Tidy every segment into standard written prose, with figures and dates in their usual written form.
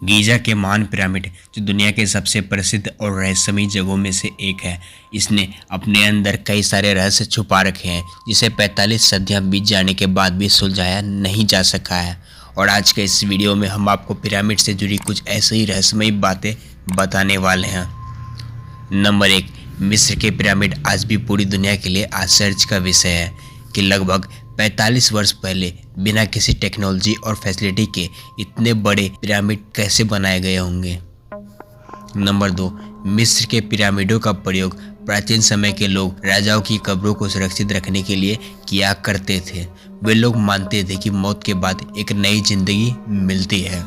Giza के महान pyramid जो दुनिया के सबसे प्रसिद्ध और रहस्यमयी जगहों में से एक है, इसने अपने अंदर कई सारे रहस्य छुपा रखे हैं जिसे 45 सदियां बीत जाने के बाद भी सुलझाया नहीं जा सका है। और आज के इस वीडियो में हम आपको पिरामिड से जुड़ी कुछ ऐसे ही रहस्यमयी बातें बताने वाले हैं। नंबर 1, मिस्र के पिरामिड आज भी पूरी दुनिया के लिए आश्चर्य का विषय है कि लगभग 45 वर्ष पहले बिना किसी टेक्नोलॉजी और फैसिलिटी के इतने बड़े पिरामिड कैसे बनाए गए होंगे। नंबर 2, मिस्र के पिरामिडों का प्रयोग प्राचीन समय के लोग राजाओं की कब्रों को सुरक्षित रखने के लिए किया करते थे। वे लोग मानते थे कि मौत के बाद एक नई जिंदगी मिलती है।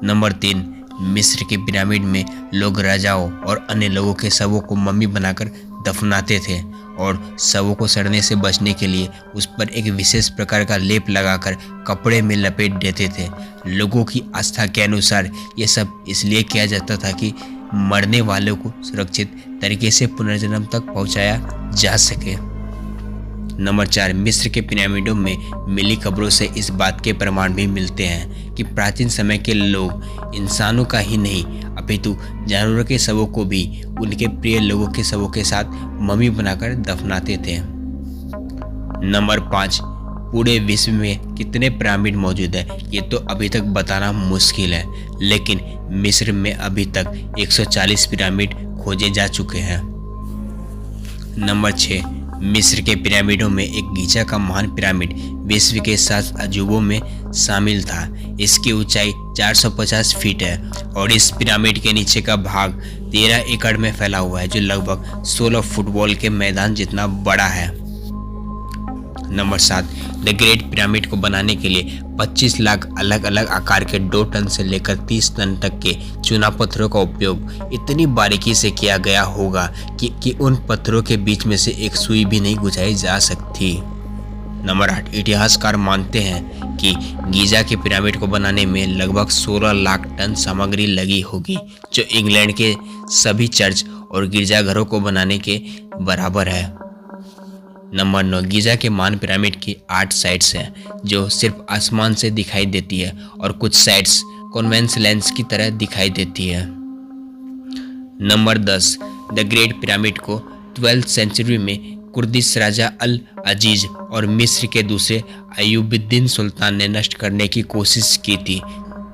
नंबर 3, मिस्र के पिरामिड में लोग राजाओं और अन्य लोगों के शवों को मम्मी बनाकर दफनाते थे और शवों को सड़ने से बचने के लिए उस पर एक विशेष प्रकार का लेप लगाकर कपड़े में लपेट देते थे। लोगों की आस्था के अनुसार ये सब इसलिए किया जाता था कि मरने वालों को सुरक्षित तरीके से पुनर्जन्म तक पहुंचाया जा सके। नंबर 4, मिस्र के पिरामिडों में मिली कब्रों से इस बात के प्रमाण भी मिलते हैं कि प्राचीन समय के लोग इंसानों का ही नहीं अपितु जानवरों के शवों को भी उनके प्रिय लोगों के शवों के साथ मम्मी बनाकर दफनाते थे। नंबर 5, पूरे विश्व में कितने पिरामिड मौजूद है ये तो अभी तक बताना मुश्किल है, लेकिन मिस्र में अभी तक 140 पिरामिड खोजे जा चुके हैं। नंबर 6, मिस्र के पिरामिडों में एक गीजा का महान पिरामिड विश्व के 7 अजूबों में शामिल था। इसकी ऊंचाई 450 फीट है और इस पिरामिड के नीचे का भाग 13 एकड़ में फैला हुआ है, जो लगभग 16 फुटबॉल के मैदान जितना बड़ा है। नंबर 7, द ग्रेट पिरामिड को बनाने के लिए 25 लाख अलग अलग आकार के 2 टन से लेकर 30 टन तक के चूना पत्थरों का उपयोग इतनी बारीकी से किया गया होगा कि उन पत्थरों के बीच में से एक सुई भी नहीं गुजारी जा सकती। नंबर 8, इतिहासकार मानते हैं कि गीजा के पिरामिड को बनाने में लगभग 16 लाख टन सामग्री लगी होगी, जो इंग्लैंड के सभी चर्च और गिरजाघरों को बनाने के बराबर है। नंबर 9, गीजा के महान पिरामिड की 8 साइड्स हैं जो सिर्फ आसमान से दिखाई देती है और कुछ साइड्स कॉन्वेक्स लेंस की तरह दिखाई देती है। नंबर 10, द ग्रेट पिरामिड को 12th सेंचुरी में कुर्दिश राजा अल अजीज और मिस्र के दूसरे अयूबुद्दीन सुल्तान ने नष्ट करने की कोशिश की थी,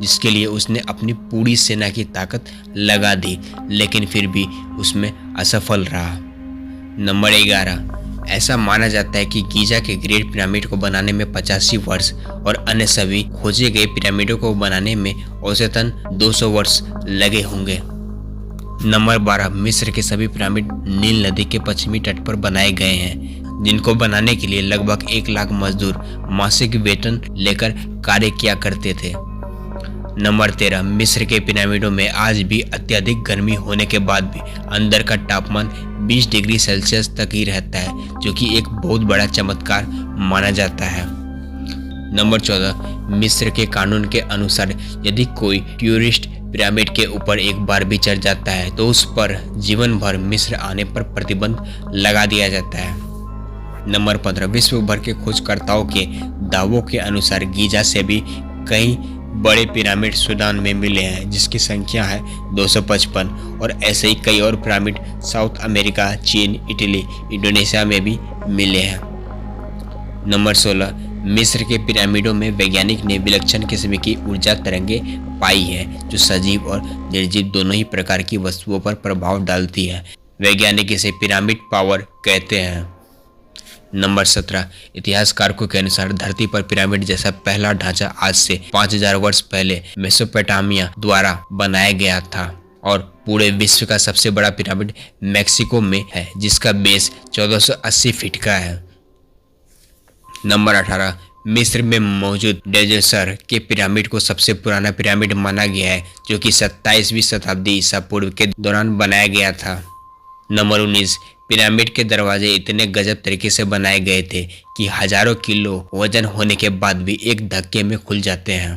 जिसके लिए उसने अपनी पूरी सेना की ताकत लगा दी, लेकिन फिर भी उसमें असफल रहा। नंबर 11, ऐसा माना जाता है कि गीजा के ग्रेट पिरामिड को बनाने में 85 वर्ष और अन्य सभी खोजे गए पिरामिडों को बनाने में औसतन 200 वर्ष लगे होंगे। नंबर 12, मिस्र के सभी पिरामिड नील नदी के पश्चिमी तट पर बनाए गए हैं, जिनको बनाने के लिए लगभग 1 लाख मजदूर मासिक वेतन लेकर कार्य किया करते थे। नंबर 13, मिस्र के पिरामिडों में आज भी अत्यधिक गर्मी होने के बाद भी अंदर का तापमान 20 डिग्री सेल्सियस तक ही रहता है, जो कि एक बहुत बड़ा चमत्कार माना जाता है। नंबर 14, मिस्र के कानून के अनुसार यदि कोई टूरिस्ट पिरामिड के ऊपर एक बार भी चढ़ जाता है तो उस पर जीवन भर मिस्र आने पर प्रतिबंध लगा दिया जाता है। नंबर 15, विश्व भर के खोजकर्ताओं के दावों के अनुसार गीजा से भी कई बड़े पिरामिड सूडान में मिले हैं, जिसकी संख्या है 255, और ऐसे ही कई और पिरामिड साउथ अमेरिका, चीन, इटली, इंडोनेशिया में भी मिले हैं। नंबर 16, मिस्र के पिरामिडों में वैज्ञानिक ने विलक्षण किस्म की ऊर्जा तरंगे पाई है, जो सजीव और निर्जीव दोनों ही प्रकार की वस्तुओं पर प्रभाव डालती है। वैज्ञानिक इसे पिरामिड पावर कहते हैं। नंबर 17, इतिहासकारों के अनुसार धरती पर पिरामिड जैसा पहला ढांचा आज से 5000 वर्ष पहले मेसोपोटामिया द्वारा बनाया गया था, और पूरे विश्व का सबसे बड़ा पिरामिड मेक्सिको में है, जिसका बेस 1480 फीट का है। नंबर 18, मिस्र में मौजूद डेजसर के पिरामिड को सबसे पुराना पिरामिड माना गया है, जो कि 27वीं शताब्दी ईसा पूर्व के दौरान बनाया गया था। नंबर 19, पिरामिड के दरवाजे इतने गजब तरीके से बनाए गए थे कि हजारों किलो वजन होने के बाद भी एक धक्के में खुल जाते हैं।